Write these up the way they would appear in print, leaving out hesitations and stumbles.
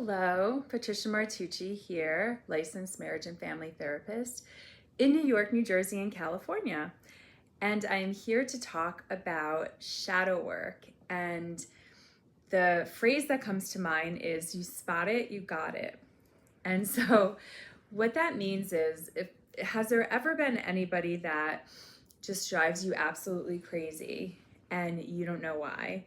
Hello, Patricia Martucci here, licensed marriage and family therapist in New York, New Jersey, and California. And I am here to talk about shadow work. And the phrase that comes to mind is you spot it, you got it. And so what that means is, has there ever been anybody that just drives you absolutely crazy and you don't know why?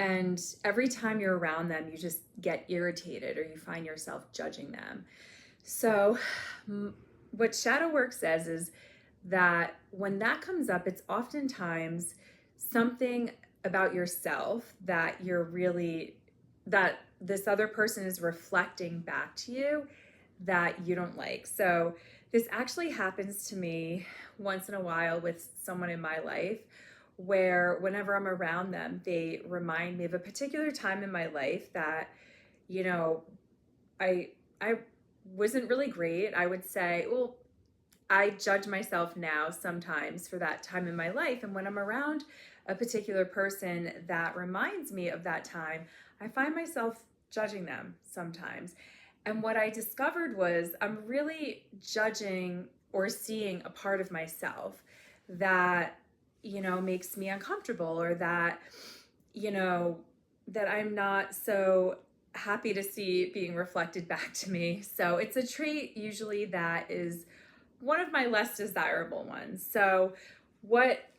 And every time you're around them, you just get irritated or you find yourself judging them. So, what shadow work says is that when that comes up, it's oftentimes something about yourself that that this other person is reflecting back to you that you don't like. So, this actually happens to me once in a while with someone in my life, where whenever I'm around them, they remind me of a particular time in my life that, you know, I wasn't really great. I would say, well, I judge myself now sometimes for that time in my life. And when I'm around a particular person that reminds me of that time, I find myself judging them sometimes. And what I discovered was I'm really judging or seeing a part of myself that makes me uncomfortable, or that, that I'm not so happy to see being reflected back to me. So it's a trait usually that is one of my less desirable ones. So what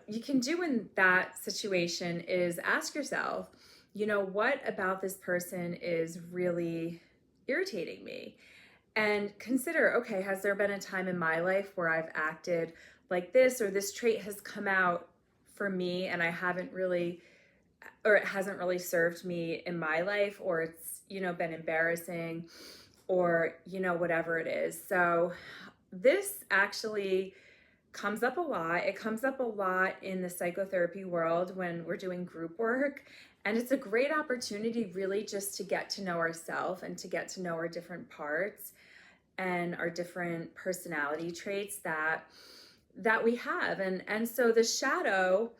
you can do in that situation is ask yourself, what about this person is really irritating me? And consider, okay, has there been a time in my life where I've acted like this, or this trait has come out for me and I haven't really, or it hasn't really served me in my life, or it's, been embarrassing, or, whatever it is. So this actually comes up a lot. It comes up a lot in the psychotherapy world when we're doing group work. And it's a great opportunity really just to get to know ourselves and to get to know our different parts and our different personality traits that we have. And so the shadow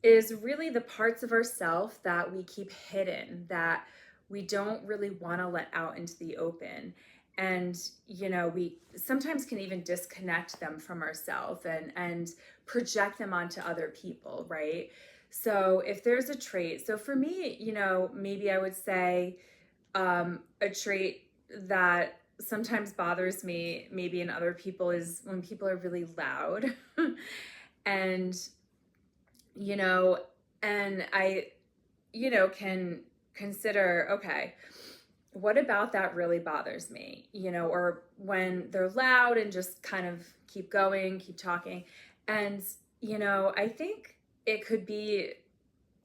is really the parts of ourself that we keep hidden, that we don't really want to let out into the open. And, we sometimes can even disconnect them from ourselves and project them onto other people, right? So if there's a trait, so for me, maybe I would say a trait that sometimes bothers me, maybe in other people, is when people are really loud. And, and I, can consider, okay, what about that really bothers me? Or when they're loud and just kind of keep going, keep talking. And, I think it could be,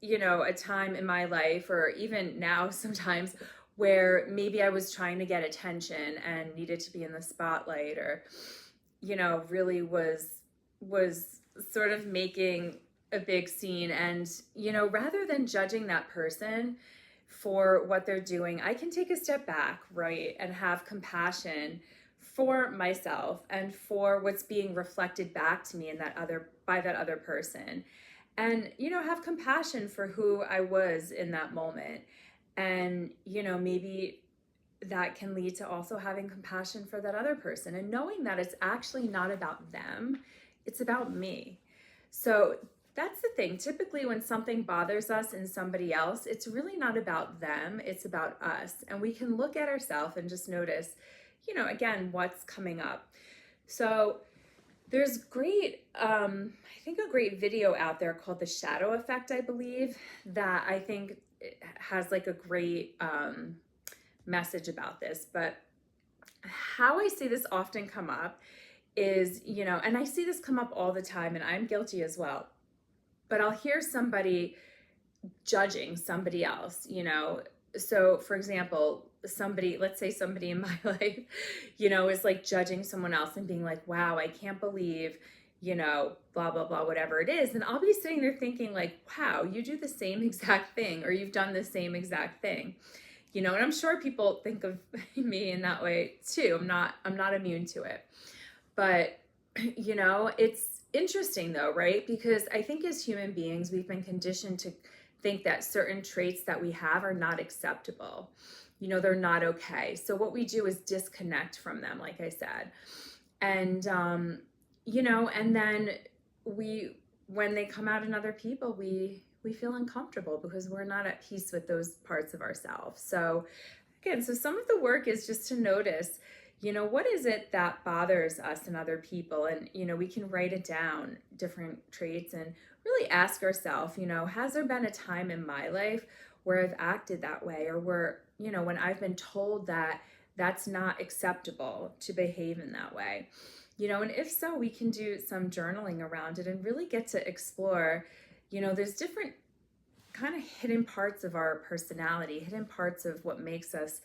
a time in my life, or even now sometimes, where maybe I was trying to get attention and needed to be in the spotlight, or, really was sort of making a big scene. And, rather than judging that person for what they're doing, I can take a step back, right, and have compassion for myself and for what's being reflected back to me by that other person. And, have compassion for who I was in that moment. And, maybe that can lead to also having compassion for that other person and knowing that it's actually not about them, it's about me. So that's the thing. Typically, when something bothers us in somebody else, it's really not about them, it's about us. And we can look at ourselves and just notice, again, what's coming up. So there's I think a great video out there called The Shadow Effect, I believe, that I think it has like a great message about this. But how I see this often come up is, and I see this come up all the time, and I'm guilty as well, but I'll hear somebody judging somebody else, So for example, let's say somebody in my life, is like judging someone else and being like, wow, I can't believe, blah, blah, blah, whatever it is. And I'll be sitting there thinking like, wow, you do the same exact thing, or you've done the same exact thing, and I'm sure people think of me in that way too. I'm not immune to it. But, it's interesting though, right? Because I think as human beings, we've been conditioned think that certain traits that we have are not acceptable. They're not okay. So what we do is disconnect from them, like I said. And, and then when they come out in other people, we feel uncomfortable because we're not at peace with those parts of ourselves. So again, so some of the work is just to notice, what is it that bothers us in other people? And, we can write it down, different traits, and really ask ourselves, has there been a time in my life where I've acted that way, or where, when I've been told that that's not acceptable to behave in that way? And if so, we can do some journaling around it and really get to explore, there's different kind of hidden parts of our personality, hidden parts of what makes us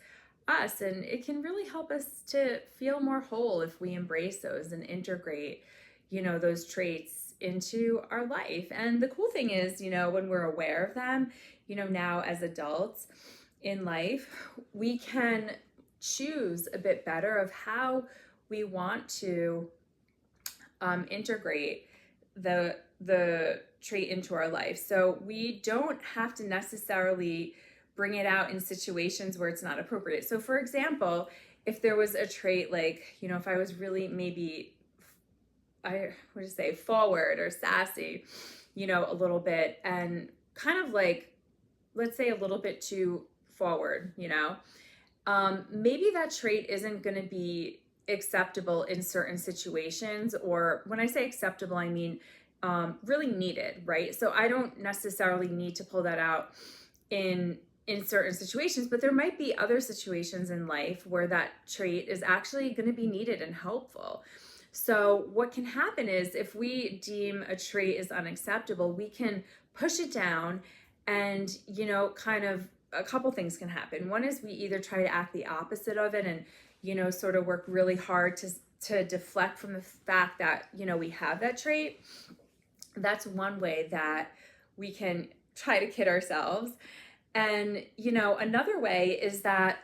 us. And it can really help us to feel more whole if we embrace those and integrate, those traits into our life. And the cool thing is, when we're aware of them, now as adults in life, we can choose a bit better of how we want to integrate the trait into our life. So we don't have to necessarily bring it out in situations where it's not appropriate. So for example, if there was a trait like, if I was really maybe, I would just say forward or sassy, a little bit, and kind of like, let's say a little bit too forward, maybe that trait isn't going to be acceptable in certain situations. Or when I say acceptable, I mean really needed, right? So I don't necessarily need to pull that out in certain situations, but there might be other situations in life where that trait is actually going to be needed and helpful. So what can happen is if we deem a trait as unacceptable, we can push it down, and kind of a couple things can happen. One is we either try to act the opposite of it and sort of work really hard to deflect from the fact that we have that trait. That's one way that we can try to kid ourselves. And another way is that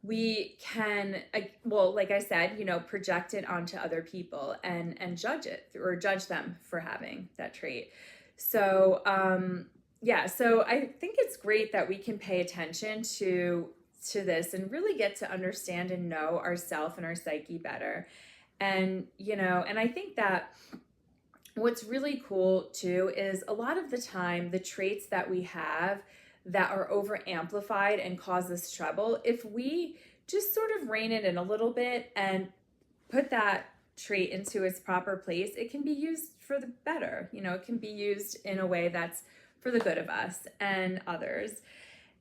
we can, well, like I said, project it onto other people and judge it, or judge them for having that trait. So so I think it's great that we can pay attention to this and really get to understand and know ourselves and our psyche better. And and I think that what's really cool too is a lot of the time the traits that we have that are over amplified and cause us trouble, if we just sort of rein it in a little bit and put that trait into its proper place, it can be used for the better. It can be used in a way that's for the good of us and others.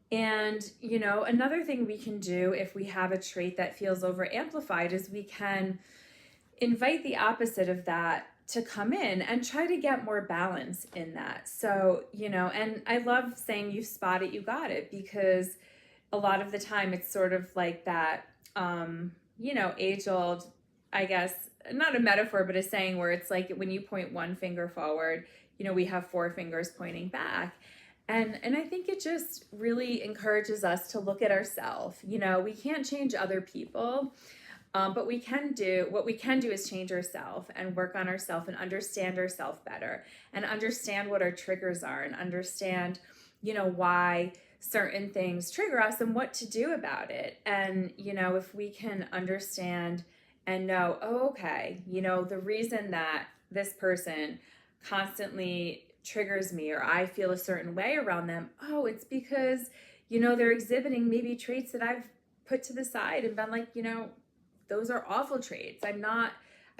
And another thing we can do if we have a trait that feels over amplified is we can invite the opposite of that to come in and try to get more balance in that. So, and I love saying you spot it, you got it, because a lot of the time it's sort of like that, age old, I guess, not a metaphor, but a saying where it's like when you point one finger forward, we have four fingers pointing back. And I think it just really encourages us to look at ourselves. We can't change other people. But what we can do is change ourselves and work on ourselves and understand ourselves better and understand what our triggers are and understand, why certain things trigger us and what to do about it. And, if we can understand and know, oh, okay, the reason that this person constantly triggers me or I feel a certain way around them, oh, it's because, they're exhibiting maybe traits that I've put to the side and been like, those are awful traits. I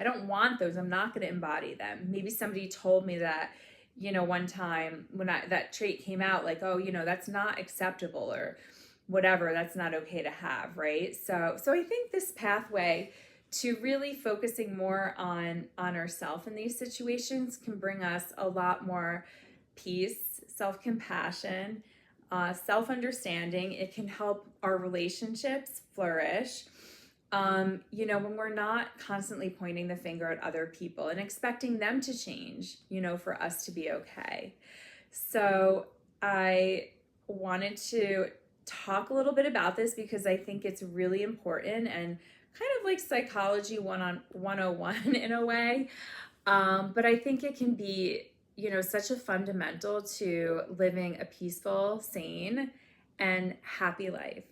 don't want those. I'm not going to embody them. Maybe somebody told me that, one time when that trait came out, like, oh, that's not acceptable or whatever, that's not okay to have, right? So I think this pathway to really focusing more on ourselves in these situations can bring us a lot more peace, self-compassion, self-understanding. It can help our relationships flourish. When we're not constantly pointing the finger at other people and expecting them to change, for us to be okay. So I wanted to talk a little bit about this because I think it's really important and kind of like psychology 101 in a way. But I think it can be such a fundamental to living a peaceful, sane, and happy life.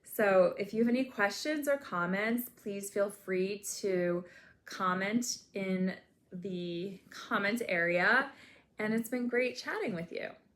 So if you have any questions or comments, please feel free to comment in the comment area. And it's been great chatting with you.